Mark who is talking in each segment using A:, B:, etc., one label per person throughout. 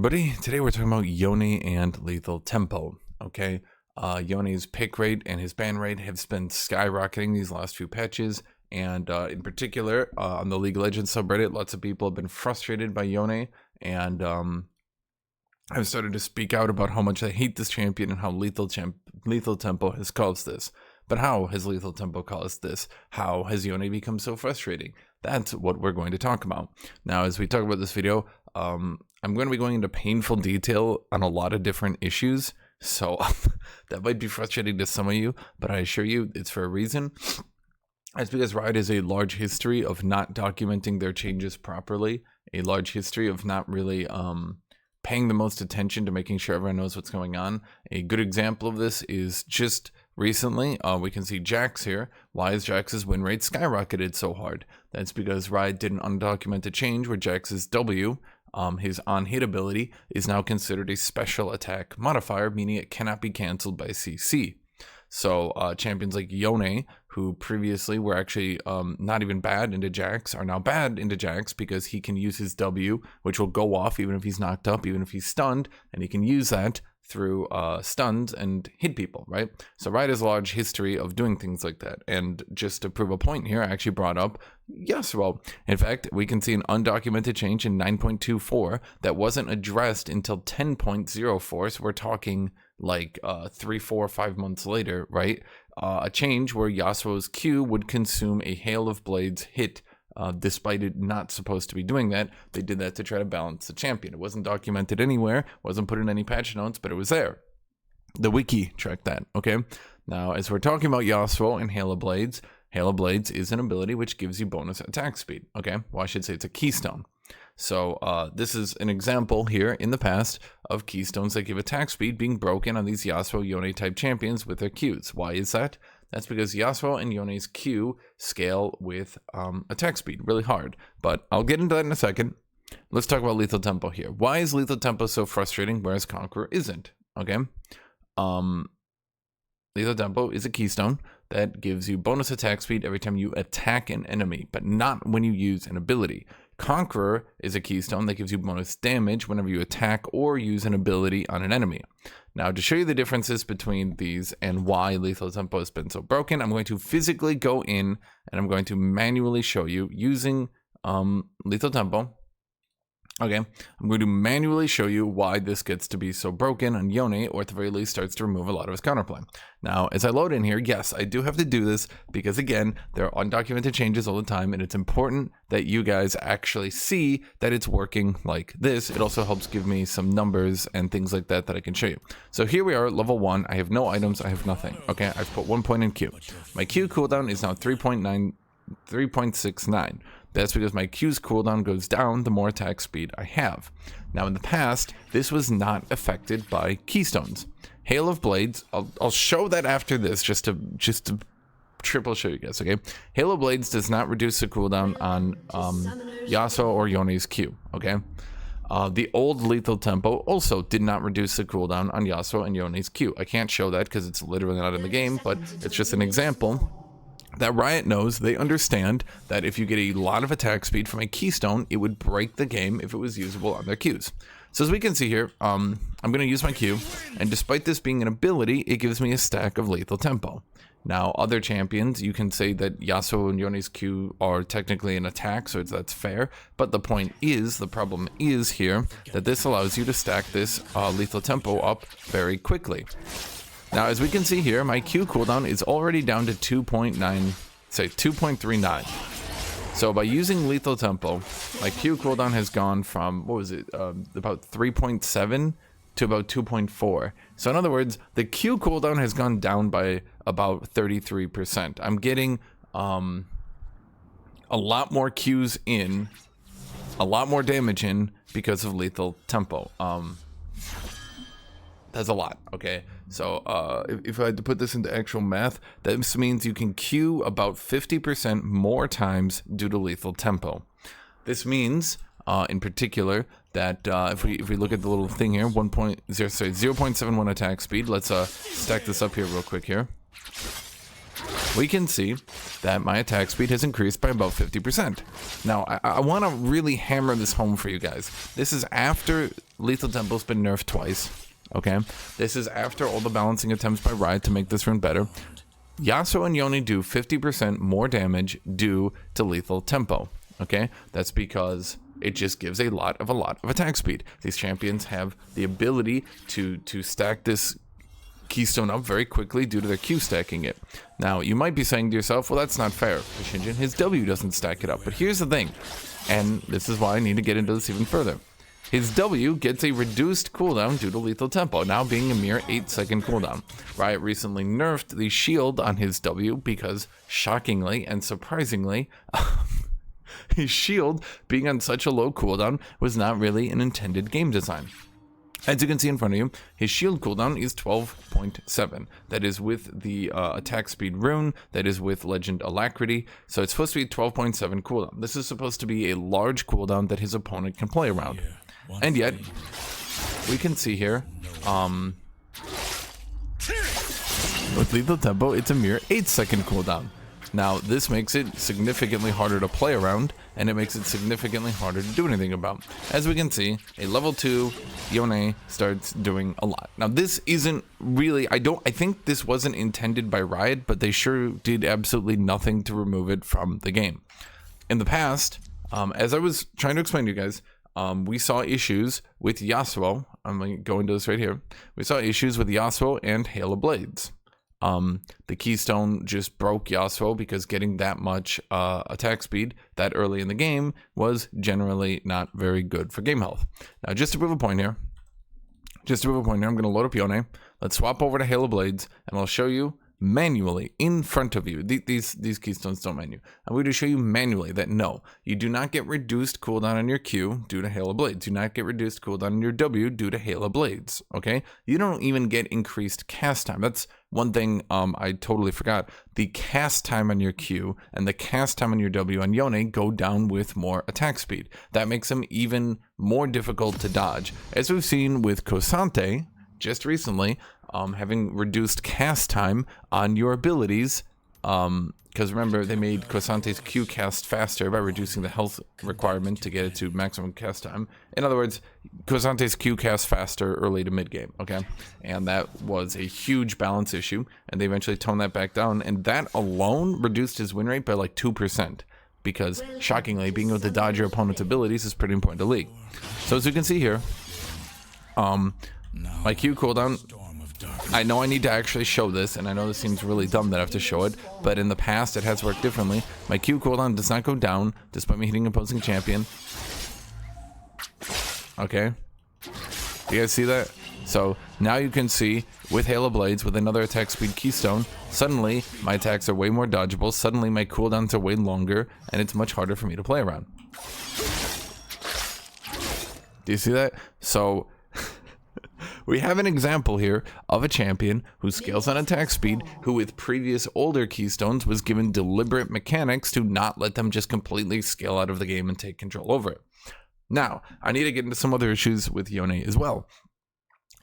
A: everybody, today we're talking about Yone and lethal tempo. Okay, Yone's pick rate and his ban rate have been skyrocketing these last few patches, and in particular on the League of Legends subreddit, lots of people have been frustrated by Yone, and I've started to speak out about how much I hate this champion and how lethal tempo has caused this. But how has lethal tempo caused this? How has Yone become so frustrating? That's what we're going to talk about. Now, as we talk about this video, I'm going to be going into painful detail on a lot of different issues. So that might be frustrating to some of you, but I assure you it's for a reason. It's because Riot has a large history of not documenting their changes properly, a large history of not really paying the most attention to making sure everyone knows what's going on. A good example of this is just recently, we can see Jax here. Why is Jax's win rate skyrocketed so hard? That's because Riot did an undocumented change where Jax's W, his on-hit ability, is now considered a special attack modifier, meaning it cannot be cancelled by CC. So champions like Yone, who previously were actually not even bad into Jax, are now bad into Jax because he can use his W, which will go off even if he's knocked up, even if he's stunned, and he can use that through stuns and hit people, right? So Riot has a large history of doing things like that. And just to prove a point here, I actually brought up Yasuo. In fact, we can see an undocumented change in 9.24 that wasn't addressed until 10.04. So we're talking like 3, 4, 5 months later, right? A change where Yasuo's Q would consume a hail of blades hit. Despite it not supposed to be doing that, they did that to try to balance the champion. It wasn't documented anywhere, wasn't put in any patch notes, but it was there. The wiki tracked that, okay? Now, as we're talking about Yasuo and Hail of Blades is an ability which gives you bonus attack speed, okay? Well, I should say it's a keystone. So this is an example here in the past of keystones that give attack speed being broken on these Yasuo Yone type champions with their Qs. Why is that? That's because Yasuo and Yone's Q scale with attack speed really hard. But I'll get into that in a second. Let's talk about lethal tempo here. Why is lethal tempo so frustrating, whereas Conqueror isn't? Okay. Lethal tempo is a keystone that gives you bonus attack speed every time you attack an enemy, but not when you use an ability. Conqueror is a keystone that gives you bonus damage whenever you attack or use an ability on an enemy. Now, to show you the differences between these and why lethal tempo has been so broken, I'm going to physically go in and I'm going to manually show you using lethal tempo. Okay, I'm going to manually show you why this gets to be so broken on Yone, or at the very least starts to remove a lot of his counterplay. Now, as I load in here, yes, I do have to do this because, again, there are undocumented changes all the time, and it's important that you guys actually see that it's working like this. It also helps give me some numbers and things like that that I can show you. So here we are, level 1. I have no items. I have nothing. Okay, I've put 1 point in Q. My Q cooldown is now 3.69. That's because my Q's cooldown goes down the more attack speed I have. Now in the past, this was not affected by keystones. Hail of Blades, I'll show that after this just to triple show you guys, okay? Hail of Blades does not reduce the cooldown on Yasuo or Yone's Q, okay? The old lethal tempo also did not reduce the cooldown on Yasuo and Yone's Q. I can't show that because it's literally not in the game, but it's just an example that Riot knows. They understand that if you get a lot of attack speed from a keystone, it would break the game if it was usable on their Qs. So as we can see here, I'm going to use my Q, and despite this being an ability, it gives me a stack of lethal tempo. Now, other champions, you can say that Yasuo and Yone's Q are technically an attack, so that's fair, but the point is, the problem is here, that this allows you to stack this lethal tempo up very quickly. Now, as we can see here, my Q cooldown is already down to 2.39. So by using lethal tempo, my Q cooldown has gone from, what was it, about 3.7 to about 2.4. So in other words, the Q cooldown has gone down by about 33%. I'm getting a lot more Qs in, a lot more damage in because of lethal tempo. That's a lot, okay? So if I had to put this into actual math, this means you can Q about 50% more times due to lethal tempo. This means, in particular, that if we look at the little thing here, 0.71 attack speed. Let's stack this up here real quick here. we can see that my attack speed has increased by about 50%. Now, I want to really hammer this home for you guys. This is after Lethal Tempo's been nerfed twice, okay? This is after all the balancing attempts by Riot to make this rune better. Yasuo and Yone do 50% more damage due to Lethal Tempo, okay? That's because it just gives a lot of attack speed. These champions have the ability to stack this keystone up very quickly due to their Q stacking it. Now, you might be saying to yourself, well, that's not fair. Hashinshin, his W doesn't stack it up. But here's the thing, and this is why I need to get into this even further. His W gets a reduced cooldown due to Lethal Tempo, now being a mere 8-second cooldown. Riot recently nerfed the shield on his W because, shockingly and surprisingly, his shield being on such a low cooldown was not really an intended game design. As you can see in front of you, his shield cooldown is 12.7. That is with the attack speed rune, that is with Legend Alacrity, so it's supposed to be 12.7 cooldown. This is supposed to be a large cooldown that his opponent can play around. And yet, we can see here, with Lethal Tempo, it's a mere 8-second cooldown. Now, this makes it significantly harder to play around, and it makes it significantly harder to do anything about. As we can see, a level 2 Yone starts doing a lot. Now, this isn't really, I think this wasn't intended by Riot, but they sure did absolutely nothing to remove it from the game. In the past, as I was trying to explain to you guys, we saw issues with Yasuo. I'm going to go into this right here. We saw issues with Yasuo and Hail of Blades. The keystone just broke Yasuo because getting that much attack speed that early in the game was generally not very good for game health. Now, just to prove a point here, I'm going to load up Yone. Let's swap over to Hail of Blades, and I'll show you manually in front of you. These keystones don't menu. I'm going to show you manually that no, you do not get reduced cooldown on your Q due to Hail of Blades. Do not get reduced cooldown on your W due to Hail of Blades. Okay, you don't even get increased cast time. That's one thing I totally forgot. The cast time on your Q and the cast time on your W on Yone go down with more attack speed. That makes them even more difficult to dodge, as we've seen with Kosante just recently. Having reduced cast time on your abilities, because remember, they made Kosante's Q cast faster by reducing the health requirement to get it to maximum cast time. In other words, Kosante's Q cast faster early to mid game, okay? And that was a huge balance issue, and they eventually toned that back down, and that alone reduced his win rate by like 2%, because shockingly, being able to dodge your opponent's abilities is pretty important to League. So as you can see here, my Q cooldown, I know I need to actually show this, and I know this seems really dumb that I have to show it, but in the past it has worked differently. My Q cooldown does not go down, despite me hitting opposing champion. Okay. Do you guys see that? So, now you can see, with Hail of Blades, with another attack speed keystone, suddenly my attacks are way more dodgeable, suddenly my cooldowns are way longer, and it's much harder for me to play around. Do you see that? So, we have an example here of a champion who scales on attack speed, who with previous older keystones was given deliberate mechanics to not let them just completely scale out of the game and take control over it. Now, I need to get into some other issues with Yone as well.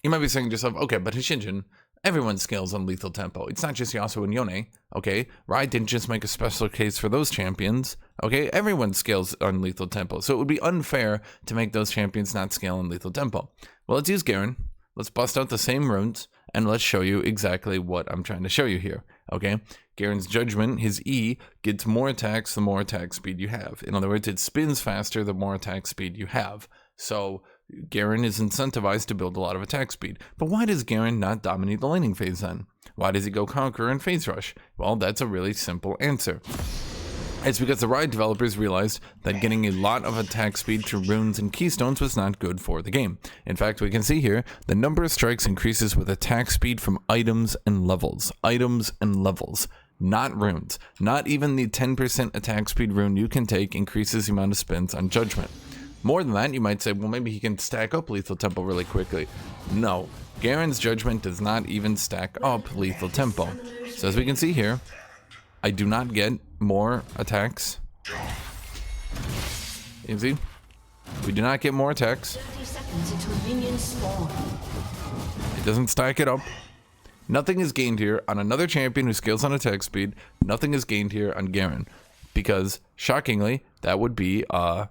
A: You might be saying to yourself, okay, but Hashinshin, everyone scales on Lethal Tempo. It's not just Yasuo and Yone, okay? Riot didn't just make a special case for those champions, okay? Everyone scales on Lethal Tempo, so it would be unfair to make those champions not scale on Lethal Tempo. Well, let's use Garen. Let's bust out the same runes, and let's show you exactly what I'm trying to show you here, okay? Garen's Judgment, his E, gets more attacks the more attack speed you have. In other words, it spins faster the more attack speed you have. So Garen is incentivized to build a lot of attack speed. But why does Garen not dominate the laning phase then? Why does he go Conqueror and Phase Rush? Well, that's a really simple answer. It's because the Riot developers realized that getting a lot of attack speed through runes and keystones was not good for the game. In fact, we can see here, the number of strikes increases with attack speed from items and levels. Items and levels, not runes. Not even the 10% attack speed rune you can take increases the amount of spins on Judgment. More than that, you might say, well, maybe he can stack up Lethal Tempo really quickly. No, Garen's Judgment does not even stack up Lethal Tempo. So as we can see here, I do not get more attacks. You see? We do not get more attacks. It doesn't stack it up. Nothing is gained here on another champion who scales on attack speed. Nothing is gained here on Garen. Because, shockingly, that would be a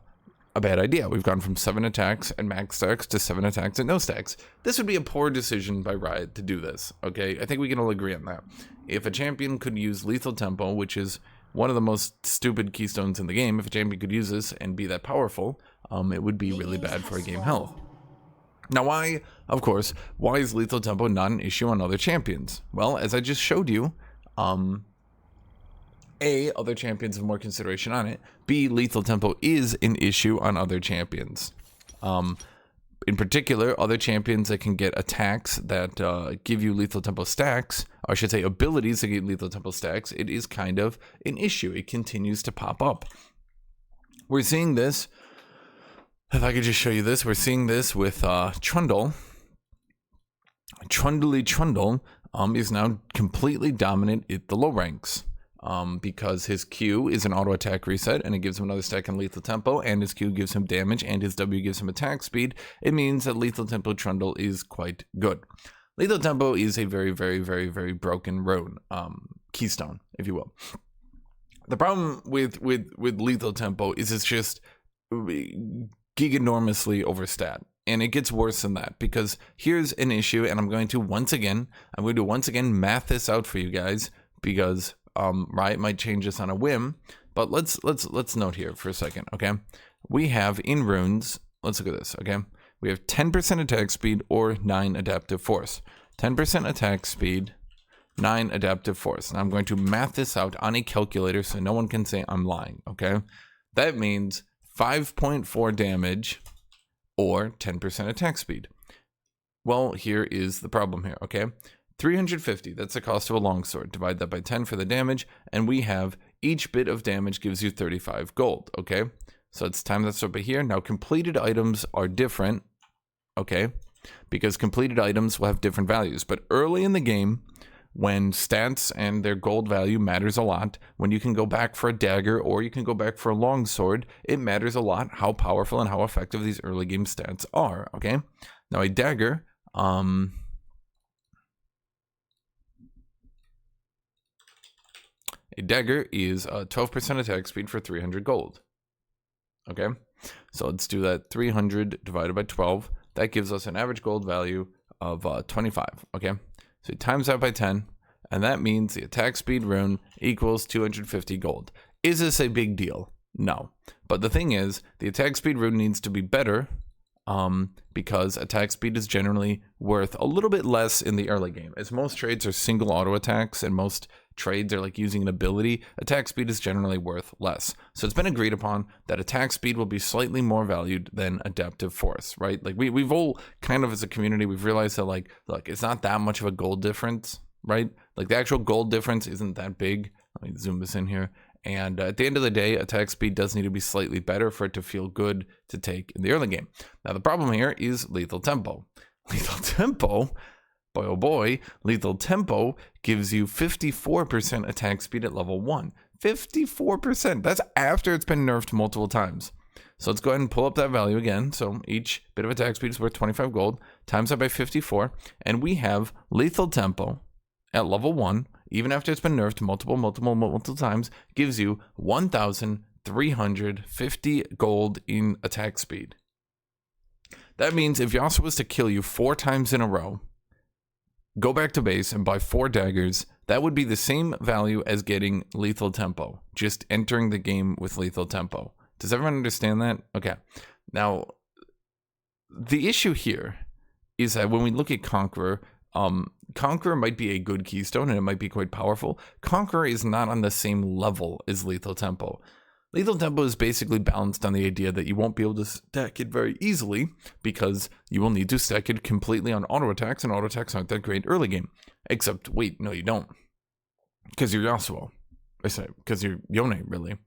A: bad idea. We've gone from 7 attacks and max stacks to 7 attacks and no stacks. This would be a poor decision by Riot to do this, okay? I think we can all agree on that. If a champion could use lethal tempo, which is one of the most stupid keystones in the game, if a champion could use this and be that powerful, it would be really bad for a game health. Now why, of course, why is lethal tempo not an issue on other champions? Well, as I just showed you, A, other champions have more consideration on it. B, lethal tempo is an issue on other champions. In particular, other champions that can get attacks that give you lethal tempo stacks, or I should say abilities that get lethal tempo stacks, it is kind of an issue. It continues to pop up. We're seeing this, if I could just show you this, we're seeing this with Trundle. Trundle is now completely dominant at the low ranks. Because his Q is an auto attack reset and it gives him another stack in lethal tempo, and his Q gives him damage and his W gives him attack speed. It means that lethal tempo Trundle is quite good. Lethal tempo is a very, very, very, very broken rune, keystone, if you will. The problem with lethal tempo is it's just giganormously overstat. And it gets worse than that, because here's an issue, and I'm going to once again math this out for you guys, because Riot might change this on a whim, but let's note here for a second, okay? We have in runes, let's look at this, okay? We have 10% attack speed or 9 adaptive force. 10% attack speed, 9 adaptive force. And I'm going to math this out on a calculator so no one can say I'm lying, okay? That means 5.4 damage or 10% attack speed. Well, here is the problem here, okay? 350, that's the cost of a longsword. Divide that by 10 for the damage, and we have each bit of damage gives you 35 gold, okay? So it's time that's up here. Now, completed items are different, okay? Because completed items will have different values. But early in the game, when stats and their gold value matters a lot, when you can go back for a dagger or you can go back for a longsword, it matters a lot how powerful and how effective these early game stats are, okay? Now, a dagger, a dagger is 12% attack speed for 300 gold. Okay, so let's do that. 300 divided by 12. That gives us an average gold value of 25. Okay, so times that by 10, and that means the attack speed rune equals 250 gold. Is this a big deal? No. But the thing is, the attack speed rune needs to be better because attack speed is generally worth a little bit less in the early game. As most trades are single auto attacks and most trades are like using an ability, attack speed is generally worth less. So it's been agreed upon that attack speed will be slightly more valued than adaptive force, right? Like we've all kind of as a community, we've realized that like, look, it's not that much of a gold difference, right? Like the actual gold difference isn't that big. Let me zoom this in here. And at the end of the day, attack speed does need to be slightly better for it to feel good to take in the early game. Now, the problem here is lethal tempo. Lethal tempo, boy oh boy, lethal tempo gives you 54% attack speed at level 1. 54%. That's after it's been nerfed multiple times. So let's go ahead and pull up that value again. So each bit of attack speed is worth 25 gold, times that by 54, and we have lethal tempo at level 1, even after it's been nerfed multiple times, gives you 1,350 gold in attack speed. That means if Yasuo was to kill you 4 times in a row, go back to base and buy 4 daggers, that would be the same value as getting lethal tempo, just entering the game with lethal tempo. Does everyone understand that? Okay. Now, the issue here is that when we look at Conqueror, Conqueror might be a good keystone and it might be quite powerful. Conqueror is not on the same level as lethal tempo. Lethal tempo is basically balanced on the idea that you won't be able to stack it very easily because you will need to stack it completely on auto attacks, and auto attacks aren't that great early game. Except, wait, no you don't. Because you're Yasuo. I say, because you're Yone, really.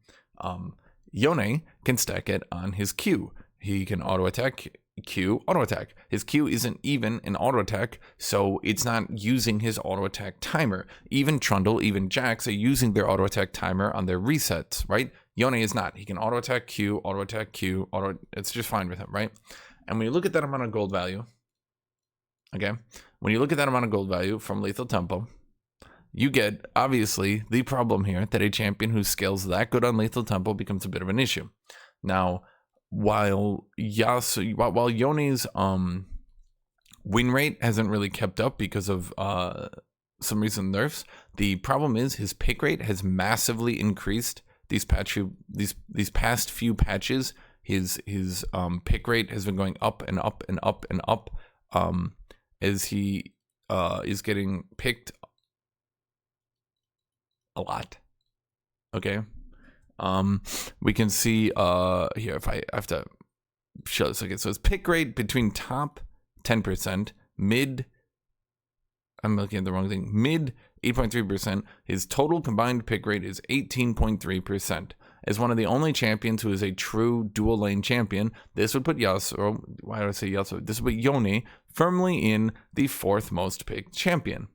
A: Yone can stack it on his Q. He can auto attack Q, auto attack. His Q isn't even an auto attack, so it's not using his auto attack timer. Even Trundle, even Jax are using their auto attack timer on their resets, right? Yone is not. He can auto attack Q, auto attack Q, it's just fine with him, right? And when you look at that amount of gold value, Okay. When you look at that amount of gold value from Lethal Tempo, you get, obviously, the problem here that a champion who scales that good on Lethal Tempo becomes a bit of an issue. Now, while Yone's win rate hasn't really kept up because of some recent nerfs, the problem is his pick rate has massively increased these past few patches. His pick rate has been going up and up and up and up as he is getting picked a lot. Okay. We can see here, if I have to show this. Okay, so his pick rate between top 10%, mid, I'm looking at the wrong thing, mid 8.3%. His total combined pick rate is 18.3%. As one of the only champions who is a true dual lane champion, this would put Yasuo, why did I say Yasuo? This would put Yone firmly in the 4th most picked champion.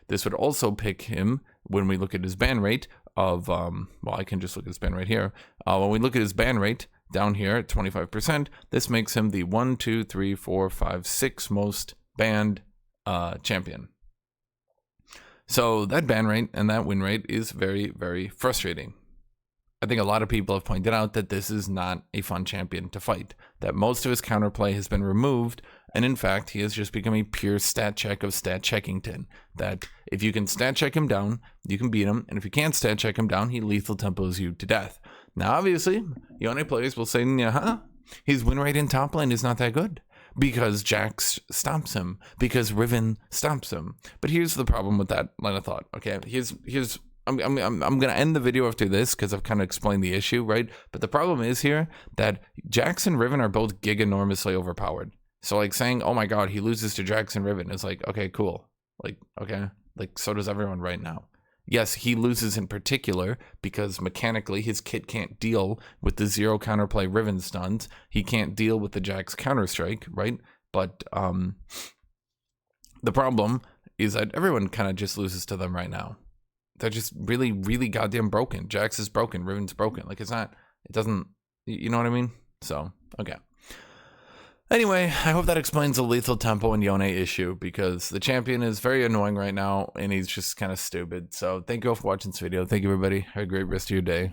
A: This would also pick him, when we look at his ban rate of, well, I can just look at his ban rate here. When we look at his ban rate down here at 25%, this makes him the 1, 2, 3, 4, 5, 6 most banned champion. So that ban rate and that win rate is very, very frustrating. I think a lot of people have pointed out that this is not a fun champion to fight, that most of his counterplay has been removed, and in fact, he has just become a pure stat check of Stat Checkington, that if you can stat check him down, you can beat him, and if you can't stat check him down, he lethal tempos you to death. Now, obviously, Yone players will say, yeah, his win rate in top lane is not that good, because Jax stomps him, because Riven stomps him. But here's the problem with that line of thought, okay? I'm going to end the video after this because I've kind of explained the issue, right? But the problem is here that Jax and Riven are both giganormously overpowered. So like saying, oh my god, he loses to Jax and Riven is like, okay, cool. Like, okay, like so does everyone right now. Yes, he loses in particular because mechanically his kit can't deal with the 0 counterplay Riven stuns. He can't deal with the Jax counterstrike, right? But the problem is that everyone kind of just loses to them right now. They're just really, really goddamn broken. Jax is broken. Riven's broken. Like, it doesn't, you know what I mean? So, okay. Anyway, I hope that explains the lethal tempo and Yone issue, because the champion is very annoying right now and he's just kind of stupid. So thank you all for watching this video. Thank you, everybody. Have a great rest of your day.